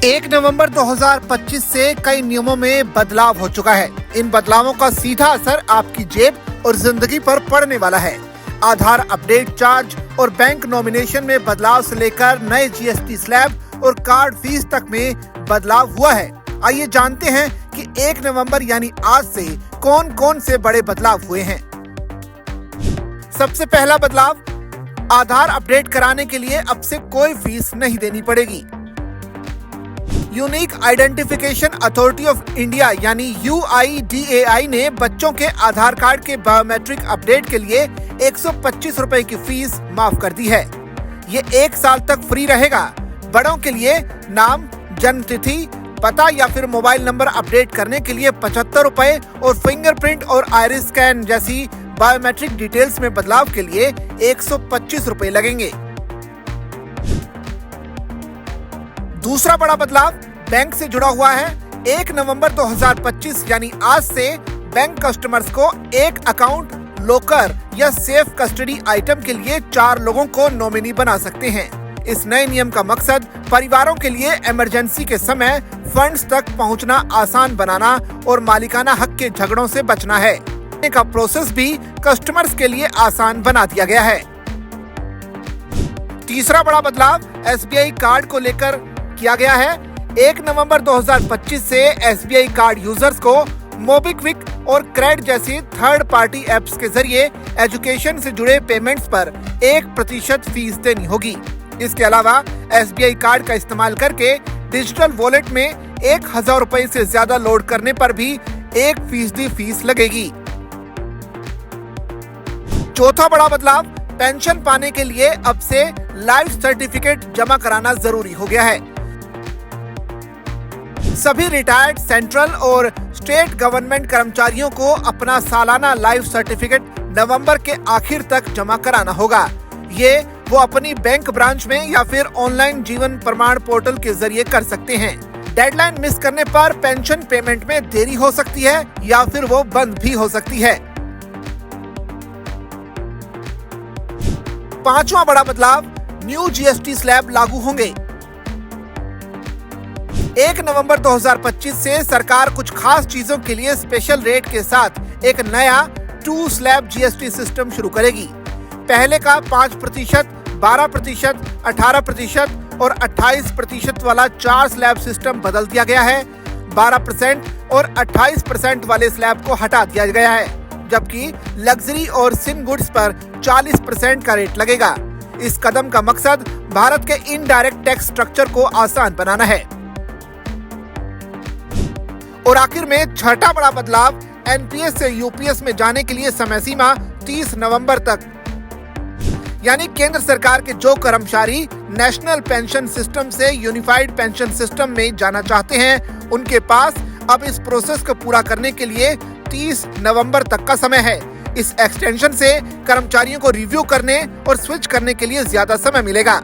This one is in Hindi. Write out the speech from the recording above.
1 नवंबर 2025 से कई नियमों में बदलाव हो चुका है। इन बदलावों का सीधा असर आपकी जेब और जिंदगी पर पड़ने वाला है। आधार अपडेट चार्ज और बैंक नॉमिनेशन में बदलाव से लेकर नए जीएसटी स्लैब और कार्ड फीस तक में बदलाव हुआ है। आइए जानते हैं कि 1 नवंबर यानी आज से कौन कौन से बड़े बदलाव हुए हैं। सबसे पहला बदलाव, आधार अपडेट कराने के लिए अब से कोई फीस नहीं देनी पड़ेगी। Unique identification authority of India यानी UIDAI ने बच्चों के आधार कार्ड के बायोमेट्रिक अपडेट के लिए 125 रुपए की फीस माफ कर दी है। ये 1 साल तक फ्री रहेगा। बड़ों के लिए नाम, जन्म तिथि, पता या फिर मोबाइल नंबर अपडेट करने के लिए 75 रुपए और फिंगरप्रिंट और आइरिस स्कैन जैसी बायोमेट्रिक डिटेल्स में बदलाव के लिए 125 रुपए लगेंगे। दूसरा बड़ा बदलाव बैंक से जुड़ा हुआ है। 1 नवंबर 2025 यानी आज से बैंक कस्टमर्स को एक अकाउंट, लॉकर या सेफ कस्टडी आइटम के लिए 4 लोगों को नॉमिनी बना सकते हैं। इस नए नियम का मकसद परिवारों के लिए इमरजेंसी के समय फंड्स तक पहुंचना आसान बनाना और मालिकाना हक के झगड़ों से बचना है। का प्रोसेस भी कस्टमर्स के लिए आसान बना दिया गया है। तीसरा बड़ा बदलाव SBI कार्ड को लेकर किया गया है। 1 नवंबर 2025 से SBI कार्ड यूजर्स को मोबिक्विक और क्रेड जैसी थर्ड पार्टी एप्स के जरिए एजुकेशन से जुड़े पेमेंट्स पर 1% फीस देनी होगी। इसके अलावा SBI कार्ड का इस्तेमाल करके डिजिटल वॉलेट में 1000 रुपए से ज्यादा लोड करने पर भी 1% फीस लगेगी। चौथा बड़ा बदलाव, पेंशन पाने के लिए अब से लाइफ सर्टिफिकेट जमा कराना जरूरी हो गया है। सभी रिटायर्ड सेंट्रल और स्टेट गवर्नमेंट कर्मचारियों को अपना सालाना लाइफ सर्टिफिकेट नवंबर के आखिर तक जमा कराना होगा। ये वो अपनी बैंक ब्रांच में या फिर ऑनलाइन जीवन प्रमाण पोर्टल के जरिए कर सकते हैं। डेडलाइन मिस करने पर पेंशन पेमेंट में देरी हो सकती है या फिर वो बंद भी हो सकती है। पांचवा बड़ा बदलाव, न्यू जीएसटी स्लैब लागू होंगे। 1 नवंबर 2025 से सरकार कुछ खास चीजों के लिए स्पेशल रेट के साथ एक नया 2 स्लैब जीएसटी सिस्टम शुरू करेगी। पहले का 5%, 12%, 18% और 28% वाला 4 स्लैब सिस्टम बदल दिया गया है। 12% और 28% वाले स्लैब को हटा दिया गया है, जबकि लग्जरी और सिन गुड्स पर 40% का रेट लगेगा। इस कदम का मकसद भारत के इनडायरेक्ट टैक्स स्ट्रक्चर को आसान बनाना है। और आखिर में छठा बड़ा बदलाव, एनपीएस से यूपीएस में जाने के लिए समय सीमा 30 नवंबर तक। यानी केंद्र सरकार के जो कर्मचारी नेशनल पेंशन सिस्टम से यूनिफाइड पेंशन सिस्टम में जाना चाहते हैं, उनके पास अब इस प्रोसेस को पूरा करने के लिए 30 नवंबर तक का समय है। इस एक्सटेंशन से कर्मचारियों को रिव्यू करने और स्विच करने के लिए ज्यादा समय मिलेगा।